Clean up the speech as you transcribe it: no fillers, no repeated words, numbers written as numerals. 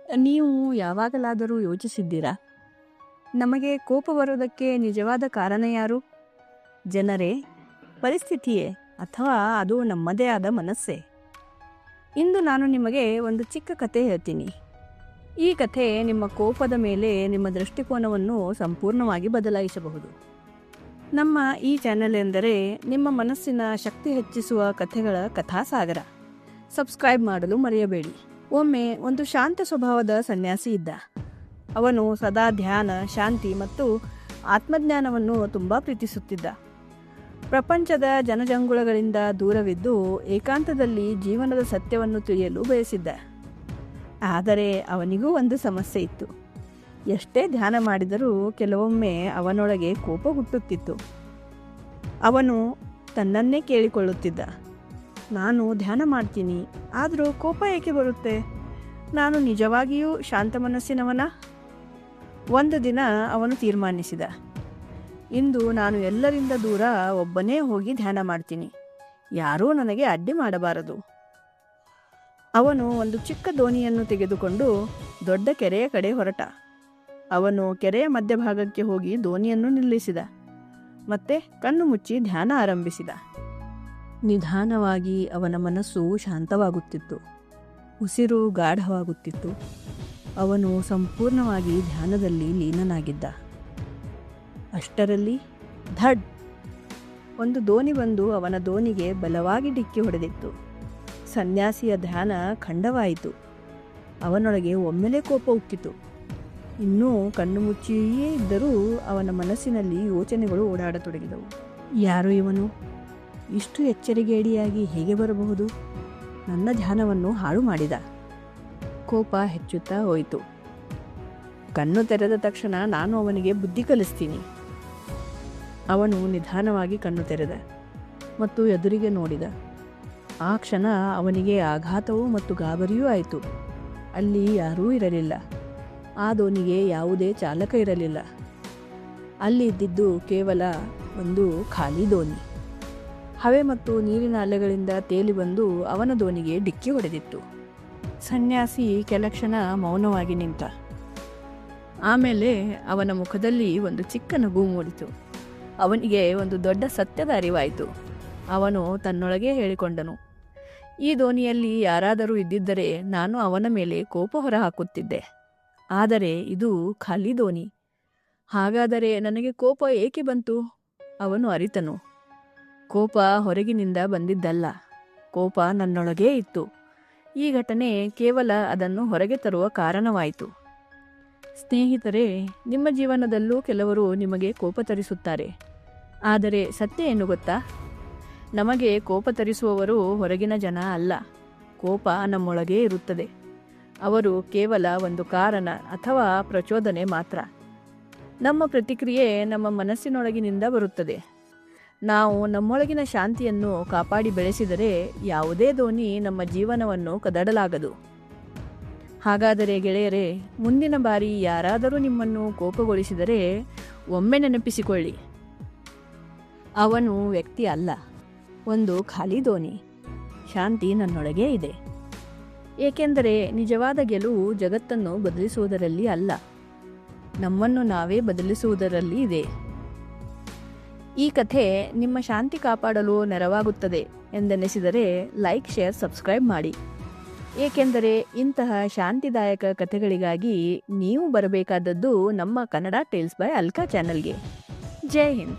ನೀವು ಯಾವಾಗಲಾದರೂ ಯೋಚಿಸಿದ್ದೀರಾ, ನಮಗೆ ಕೋಪ ಬರೋದಕ್ಕೆ ನಿಜವಾದ ಕಾರಣ ಯಾರು? ಜನರೇ, ಪರಿಸ್ಥಿತಿಯೇ, ಅಥವಾ ಅದು ನಮ್ಮದೇ ಆದ ಮನಸ್ಸೇ? ಇಂದು ನಾನು ನಿಮಗೆ ಒಂದು ಚಿಕ್ಕ ಕತೆ ಹೇಳ್ತೀನಿ. ಈ ಕಥೆ ನಿಮ್ಮ ಕೋಪದ ಮೇಲೆ ನಿಮ್ಮ ದೃಷ್ಟಿಕೋನವನ್ನು ಸಂಪೂರ್ಣವಾಗಿ ಬದಲಾಯಿಸಬಹುದು. ನಮ್ಮ ಈ ಚಾನೆಲ್ ಎಂದರೆ ನಿಮ್ಮ ಮನಸ್ಸಿನ ಶಕ್ತಿ ಹೆಚ್ಚಿಸುವ ಕಥೆಗಳ ಕಥಾಸಾಗರ. ಸಬ್ಸ್ಕ್ರೈಬ್ ಮಾಡಲು ಮರೆಯಬೇಡಿ. ಒಮ್ಮೆ ಒಂದು ಶಾಂತ ಸ್ವಭಾವದ ಸನ್ಯಾಸಿ ಇದ್ದ. ಅವನು ಸದಾ ಧ್ಯಾನ, ಶಾಂತಿ ಮತ್ತು ಆತ್ಮಜ್ಞಾನವನ್ನು ತುಂಬ ಪ್ರೀತಿಸುತ್ತಿದ್ದ. ಪ್ರಪಂಚದ ಜನಜಂಗುಳಗಳಿಂದ ದೂರವಿದ್ದು ಏಕಾಂತದಲ್ಲಿ ಜೀವನದ ಸತ್ಯವನ್ನು ತಿಳಿಯಲು ಬಯಸಿದ್ದ. ಆದರೆ ಅವನಿಗೂ ಒಂದು ಸಮಸ್ಯೆ ಇತ್ತು. ಎಷ್ಟೇ ಧ್ಯಾನ ಮಾಡಿದರೂ ಕೆಲವೊಮ್ಮೆ ಅವನೊಳಗೆ ಕೋಪ ಹುಟ್ಟುತ್ತಿತ್ತು. ಅವನು ತನ್ನನ್ನೇ ಕೇಳಿಕೊಳ್ಳುತ್ತಿದ್ದ, ನಾನು ಧ್ಯಾನ ಮಾಡ್ತೀನಿ, ಆದರೂ ಕೋಪ ಏಕೆ ಬರುತ್ತೆ? ನಾನು ನಿಜವಾಗಿಯೂ ಶಾಂತ ಮನಸ್ಸಿನವನ? ಒಂದು ದಿನ ಅವನು ತೀರ್ಮಾನಿಸಿದ, ಇಂದು ನಾನು ಎಲ್ಲರಿಂದ ದೂರ ಒಬ್ಬನೇ ಹೋಗಿ ಧ್ಯಾನ ಮಾಡ್ತೀನಿ. ಯಾರೂ ನನಗೆ ಅಡ್ಡಿ ಮಾಡಬಾರದು. ಅವನು ಒಂದು ಚಿಕ್ಕ ದೋಣಿಯನ್ನು ತೆಗೆದುಕೊಂಡು ದೊಡ್ಡ ಕೆರೆಯ ಕಡೆ ಹೊರಟ. ಅವನು ಕೆರೆಯ ಮಧ್ಯಭಾಗಕ್ಕೆ ಹೋಗಿ ದೋಣಿಯನ್ನು ನಿಲ್ಲಿಸಿದ. ಮತ್ತೆ ಕಣ್ಣು ಮುಚ್ಚಿ ಧ್ಯಾನ ಆರಂಭಿಸಿದ. ನಿಧಾನವಾಗಿ ಅವನ ಮನಸ್ಸು ಶಾಂತವಾಗುತ್ತಿತ್ತು. ಉಸಿರು ಗಾಢವಾಗುತ್ತಿತ್ತು. ಅವನು ಸಂಪೂರ್ಣವಾಗಿ ಧ್ಯಾನದಲ್ಲಿ ಲೀನನಾಗಿದ್ದ. ಅಷ್ಟರಲ್ಲಿ ಧಡ್! ಒಂದು ದೋಣಿ ಬಂದು ಅವನ ದೋಣಿಗೆ ಬಲವಾಗಿ ಡಿಕ್ಕಿ ಹೊಡೆದಿತ್ತು. ಸನ್ಯಾಸಿಯ ಧ್ಯಾನ ಖಂಡವಾಯಿತು. ಅವನೊಳಗೆ ಒಮ್ಮೆಲೆ ಕೋಪ ಉಕ್ಕಿತು. ಇನ್ನೂ ಕಣ್ಣು ಮುಚ್ಚಿಯೇ ಇದ್ದರೂ ಅವನ ಮನಸ್ಸಿನಲ್ಲಿ ಯೋಚನೆಗಳು ಓಡಾಡತೊಡಗಿದವು. ಯಾರು ಇವನು? ಇಷ್ಟು ಎಚ್ಚರಿಕೆಯಡಿಯಾಗಿ ಹೇಗೆ ಬರಬಹುದು? ನನ್ನ ಧ್ಯಾನವನ್ನು ಹಾಳು ಮಾಡಿದ. ಕೋಪ ಹೆಚ್ಚುತ್ತಾ ಹೋಯಿತು. ಕಣ್ಣು ತೆರೆದ ತಕ್ಷಣ ನಾನು ಅವನಿಗೆ ಬುದ್ಧಿ ಕಲಿಸ್ತೀನಿ. ಅವನು ನಿಧಾನವಾಗಿ ಕಣ್ಣು ತೆರೆದ ಮತ್ತು ಎದುರಿಗೆ ನೋಡಿದ. ಆ ಕ್ಷಣ ಅವನಿಗೆ ಆಘಾತವೂ ಮತ್ತು ಗಾಬರಿಯೂ ಆಯಿತು. ಅಲ್ಲಿ ಯಾರೂ ಇರಲಿಲ್ಲ. ಆ ದೋಣಿಗೆ ಯಾವುದೇ ಚಾಲಕ ಇರಲಿಲ್ಲ. ಅಲ್ಲಿ ಇದ್ದಿದ್ದು ಕೇವಲ ಒಂದು ಖಾಲಿ ದೋಣಿ. ಹವೆ ಮತ್ತು ನೀರಿನ ಅಲೆಗಳಿಂದ ತೇಲಿ ಬಂದು ಅವನ ದೋಣಿಗೆ ಡಿಕ್ಕಿ ಹೊಡೆದಿತ್ತು. ಸನ್ಯಾಸಿ ಕೆಲ ಕ್ಷಣ ಮೌನವಾಗಿ ನಿಂತ. ಆಮೇಲೆ ಅವನ ಮುಖದಲ್ಲಿ ಒಂದು ಚಿಕ್ಕ ನಗು ಮೂಡಿತು. ಅವನಿಗೆ ಒಂದು ದೊಡ್ಡ ಸತ್ಯದ ಅರಿವಾಯಿತು. ಅವನು ತನ್ನೊಳಗೆ ಹೇಳಿಕೊಂಡನು, ಈ ದೋಣಿಯಲ್ಲಿ ಯಾರಾದರೂ ಇದ್ದಿದ್ದರೆ ನಾನು ಅವನ ಮೇಲೆ ಕೋಪ ಹೊರಹಾಕುತ್ತಿದ್ದೆ. ಆದರೆ ಇದು ಖಾಲಿ ದೋಣಿ. ಹಾಗಾದರೆ ನನಗೆ ಕೋಪ ಏಕೆ ಬಂತು? ಅವನು ಅರಿತನು. ಕೋಪ ಹೊರಗಿನಿಂದ ಬಂದಿದ್ದಲ್ಲ, ಕೋಪ ನನ್ನೊಳಗೇ ಇತ್ತು. ಈ ಘಟನೆ ಕೇವಲ ಅದನ್ನು ಹೊರಗೆ ತರುವ ಕಾರಣವಾಯಿತು. ಸ್ನೇಹಿತರೆ, ನಿಮ್ಮ ಜೀವನದಲ್ಲೂ ಕೆಲವರು ನಿಮಗೆ ಕೋಪ ತರಿಸುತ್ತಾರೆ. ಆದರೆ ಸತ್ಯ ಏನು ಗೊತ್ತಾ? ನಮಗೆ ಕೋಪ ತರಿಸುವವರು ಹೊರಗಿನ ಜನ ಅಲ್ಲ, ಕೋಪ ನಮ್ಮೊಳಗೇ ಇರುತ್ತದೆ. ಅವರು ಕೇವಲ ಒಂದು ಕಾರಣ ಅಥವಾ ಪ್ರಚೋದನೆ ಮಾತ್ರ. ನಮ್ಮ ಪ್ರತಿಕ್ರಿಯೆ ನಮ್ಮ ಮನಸ್ಸಿನೊಳಗಿನಿಂದ ಬರುತ್ತದೆ. ನಾವು ನಮ್ಮೊಳಗಿನ ಶಾಂತಿಯನ್ನು ಕಾಪಾಡಿ ಬೆಳೆಸಿದರೆ ಯಾವುದೇ ದೋಣಿ ನಮ್ಮ ಜೀವನವನ್ನು ಕದಡಲಾಗದು. ಹಾಗಾದರೆ ಗೆಳೆಯರೇ, ಮುಂದಿನ ಬಾರಿ ಯಾರಾದರೂ ನಿಮ್ಮನ್ನು ಕೋಪಗೊಳಿಸಿದರೆ ಒಮ್ಮೆ ನೆನಪಿಸಿಕೊಳ್ಳಿ, ಅವನು ವ್ಯಕ್ತಿ ಅಲ್ಲ, ಒಂದು ಖಾಲಿ ದೋಣಿ. ಶಾಂತಿ ನನ್ನೊಳಗೇ ಇದೆ. ಏಕೆಂದರೆ ನಿಜವಾದ ಗೆಲುವು ಜಗತ್ತನ್ನು ಬದಲಿಸುವುದರಲ್ಲಿ ಅಲ್ಲ, ನಮ್ಮನ್ನು ನಾವೇ ಬದಲಿಸುವುದರಲ್ಲಿ ಇದೆ. ಈ ಕಥೆ ನಿಮ್ಮ ಶಾಂತಿ ಕಾಪಾಡಲು ನೆರವಾಗುತ್ತದೆ ಎಂದೆನಿಸಿದರೆ ಲೈಕ್, ಶೇರ್, ಸಬ್ಸ್ಕ್ರೈಬ್ ಮಾಡಿ. ಏಕೆಂದರೆ ಇಂತಹ ಶಾಂತಿದಾಯಕ ಕಥೆಗಳಿಗಾಗಿ ನೀವು ಬರಬೇಕಾದದ್ದು ನಮ್ಮ ಕನ್ನಡ ಟೇಲ್ಸ್ ಬೈ ಅಲ್ಕಾ ಚಾನಲ್ಗೆ. ಜೈ ಹಿಂದ್.